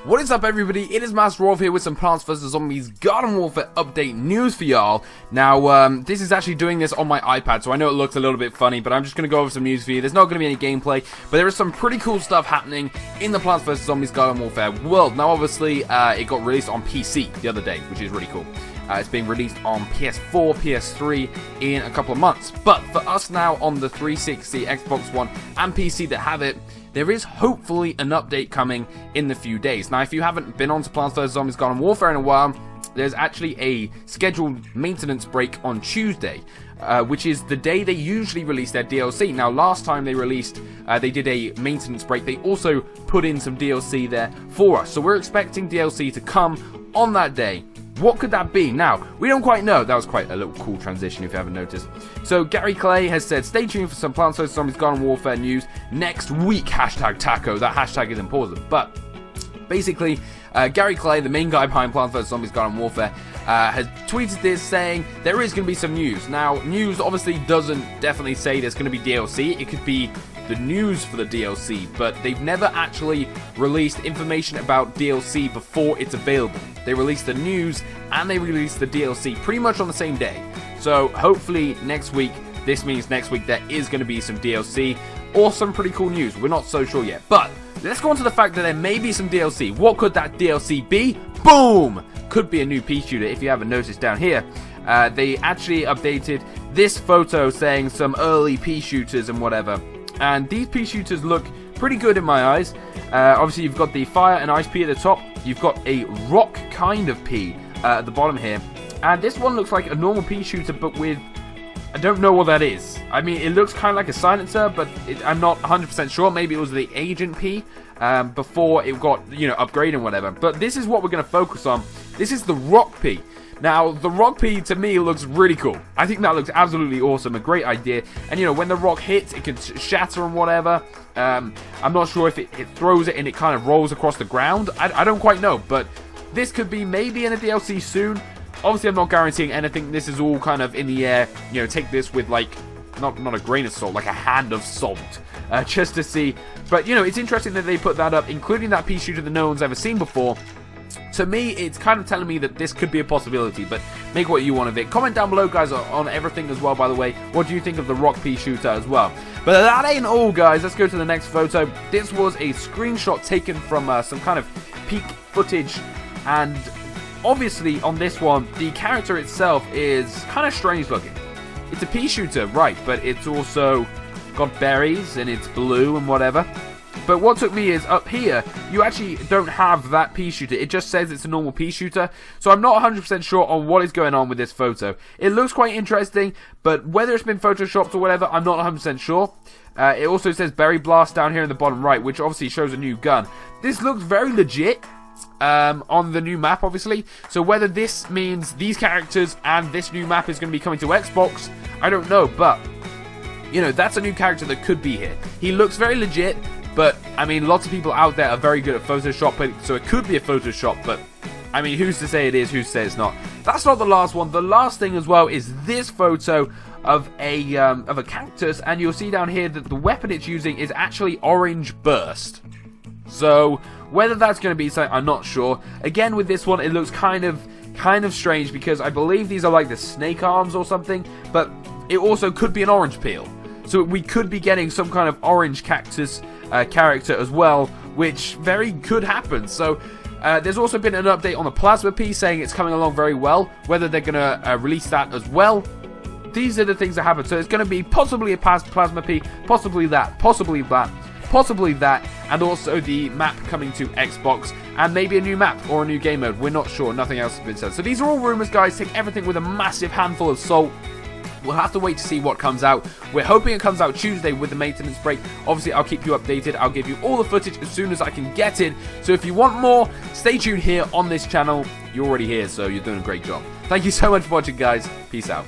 What is up, everybody? It is Master Rolf here with some Plants vs Zombies Garden Warfare update news for y'all. Now, this is actually doing this on my iPad, so I know it looks a little bit funny, but I'm just going to go over some news for you. There's not going to be any gameplay, but there is some pretty cool stuff happening in the Plants vs Zombies Garden Warfare world. Now, obviously, it got released on PC the other day, which is really cool. It's being released on PS4, PS3 in a couple of months. But for us now on the 360, Xbox One, and PC that have it, there is hopefully an update coming in the few days. Now, if you haven't been on to Plants vs Zombies Garden Warfare in a while, there's actually a scheduled maintenance break on Tuesday, which is the day they usually release their DLC. Now, last time they released, they did a maintenance break. They also put in some DLC there for us. So we're expecting DLC to come on that day. What could that be? Now, we don't quite know. That was quite a little cool transition if you haven't noticed. So, Gary Clay has said, stay tuned for some Plants vs Zombies Garden Warfare news next week. Hashtag taco. That hashtag is important. But, basically, Gary Clay, the main guy behind Plants vs Zombies Garden Warfare, has tweeted this saying there is going to be some news. Now, news obviously doesn't definitely say there's going to be DLC. It could be the news for the DLC, but they've never actually released information about DLC before it's available. They released the news and they released the DLC pretty much on the same day. So hopefully next week, this means next week there is going to be some DLC or some pretty cool news. We're not so sure yet, but let's go on to the fact that there may be some DLC. What could that DLC be? Boom! Could be a new pea shooter if you haven't noticed down here. They actually updated this photo saying some early pea shooters and whatever. And these pea shooters look pretty good in my eyes. Obviously, you've got the fire and ice pea at the top. You've got a rock kind of pea at the bottom here. And this one looks like a normal pea shooter, but with... I don't know what that is. I mean, it looks kind of like a silencer, but I'm not 100% sure. Maybe it was the agent pea before it got, upgraded and whatever. But this is what we're going to focus on. This is the rock pea. Now, the rock pea, to me, looks really cool. I think that looks absolutely awesome, a great idea. And, when the rock hits, it can shatter and whatever. I'm not sure if it throws it and it kind of rolls across the ground. I don't quite know, but this could be maybe in a DLC soon. Obviously, I'm not guaranteeing anything. This is all kind of in the air. Take this with, not a grain of salt, like a hand of salt, just to see. But, it's interesting that they put that up, including that pea shooter that no one's ever seen before. To me, it's kind of telling me that this could be a possibility, but make what you want of it. Comment down below, guys, on everything as well, by the way. What do you think of the rock pea shooter as well? But that ain't all, guys. Let's go to the next photo. This was a screenshot taken from some kind of peak footage, and obviously on this one, the character itself is kind of strange looking. It's a pea shooter, right, but it's also got berries, and it's blue and whatever. But what took me is, up here, you actually don't have that pea shooter. It just says it's a normal pea shooter. So I'm not 100% sure on what is going on with this photo. It looks quite interesting, but whether it's been photoshopped or whatever, I'm not 100% sure. It also says Berry Blast down here in the bottom right, which obviously shows a new gun. This looks very legit on the new map, obviously. So whether this means these characters and this new map is going to be coming to Xbox, I don't know. But, that's a new character that could be here. He looks very legit. But, I mean, lots of people out there are very good at Photoshop, so it could be a Photoshop, but, I mean, who's to say it is, who's to say it's not? That's not the last one. The last thing as well is this photo of a cactus, and you'll see down here that the weapon it's using is actually Orange Burst. So, whether that's going to be something, I'm not sure. Again, with this one, it looks kind of strange, because I believe these are like the snake arms or something, but it also could be an orange peel. So we could be getting some kind of orange cactus character as well, which very could happen. So there's also been an update on the plasma pea saying it's coming along very well. Whether they're going to release that as well, these are the things that happen. So it's going to be possibly a plasma pea, possibly that, possibly that, possibly that, and also the map coming to Xbox, and maybe a new map or a new game mode. We're not sure. Nothing else has been said. So these are all rumors, guys. Take everything with a massive handful of salt. We'll have to wait to see what comes out. We're hoping it comes out Tuesday with the maintenance break. Obviously, I'll keep you updated. I'll give you all the footage as soon as I can get it. So if you want more, stay tuned here on this channel. You're already here, so you're doing a great job. Thank you so much for watching, guys. Peace out.